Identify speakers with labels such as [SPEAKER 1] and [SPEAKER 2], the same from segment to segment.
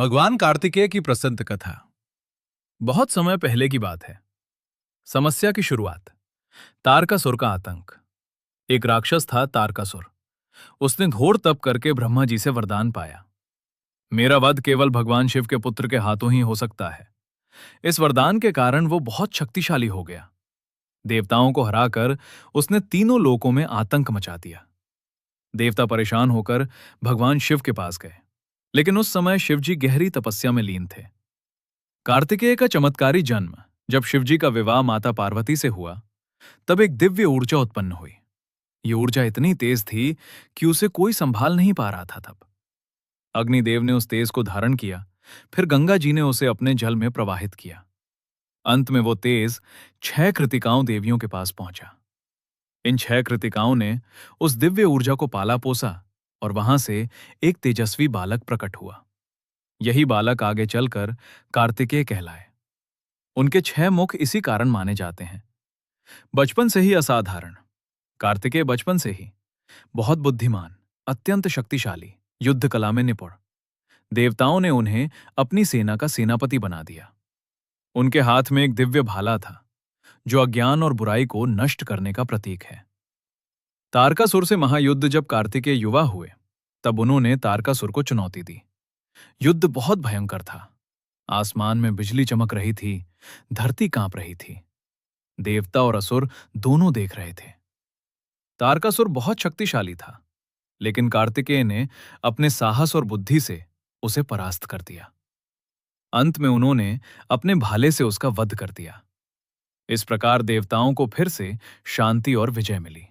[SPEAKER 1] भगवान कार्तिकेय की प्रसिद्ध कथा। बहुत समय पहले की बात है। समस्या की शुरुआत। तारकासुर का आतंक। एक राक्षस था तारकासुर। उसने घोर तप करके ब्रह्मा जी से वरदान पाया। मेरा वध केवल भगवान शिव के पुत्र के हाथों ही हो सकता है। इस वरदान के कारण वो बहुत शक्तिशाली हो गया। देवताओं को हराकर उसने तीनों लोकों में आतंक मचा दिया। देवता परेशान होकर भगवान शिव के पास गए, लेकिन उस समय शिवजी गहरी तपस्या में लीन थे। कार्तिकेय का चमत्कारी जन्म। जब शिवजी का विवाह माता पार्वती से हुआ, तब एक दिव्य ऊर्जा उत्पन्न हुई। ये ऊर्जा इतनी तेज थी कि उसे कोई संभाल नहीं पा रहा था। तब अग्निदेव ने उस तेज को धारण किया, फिर गंगा जी ने उसे अपने जल में प्रवाहित किया। अंत में वो तेज 6 कृतिकाओं देवियों के पास पहुंचा। इन 6 कृतिकाओं ने उस दिव्य ऊर्जा को पाला पोसा और वहां से एक तेजस्वी बालक प्रकट हुआ। यही बालक आगे चलकर कार्तिकेय कहलाए। उनके 6 मुख इसी कारण माने जाते हैं। बचपन से ही असाधारण। कार्तिकेय बचपन से ही बहुत बुद्धिमान, अत्यंत शक्तिशाली, युद्ध कला में निपुण। देवताओं ने उन्हें अपनी सेना का सेनापति बना दिया। उनके हाथ में एक दिव्य भाला था, जो अज्ञान और बुराई को नष्ट करने का प्रतीक है। तारकासुर से महायुद्ध जब कार्तिकेय युवा हुए, तब उन्होंने तारकासुर को चुनौती दी। युद्ध बहुत भयंकर था। आसमान में बिजली चमक रही थी, धरती कांप रही थी। देवता और असुर दोनों देख रहे थे। तारकासुर बहुत शक्तिशाली था, लेकिन कार्तिकेय ने अपने साहस और बुद्धि से उसे परास्त कर दिया। अंत में उन्होंने अपने भाले से उसका वध कर दिया। इस प्रकार देवताओं को फिर से शांति और विजय मिली।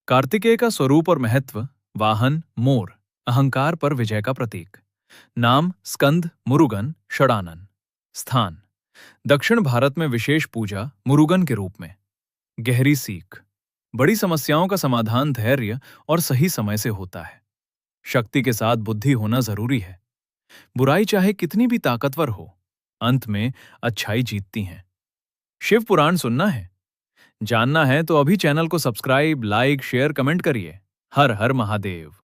[SPEAKER 1] कार्तिकेय का स्वरूप और महत्व। वाहन मोर, अहंकार पर विजय का प्रतीक। नाम स्कंद, मुरुगन, षडानन। स्थान दक्षिण भारत में विशेष पूजा मुरुगन के रूप में। गहरी सीख। बड़ी समस्याओं का समाधान धैर्य और सही समय से होता है। शक्ति के साथ बुद्धि होना जरूरी है। बुराई चाहे कितनी भी ताकतवर हो, अंत में अच्छाई जीतती है। शिव पुराण सुनना है, जानना है तो अभी चैनल को सब्सक्राइब, लाइक, शेयर, कमेंट करिए। हर हर महादेव।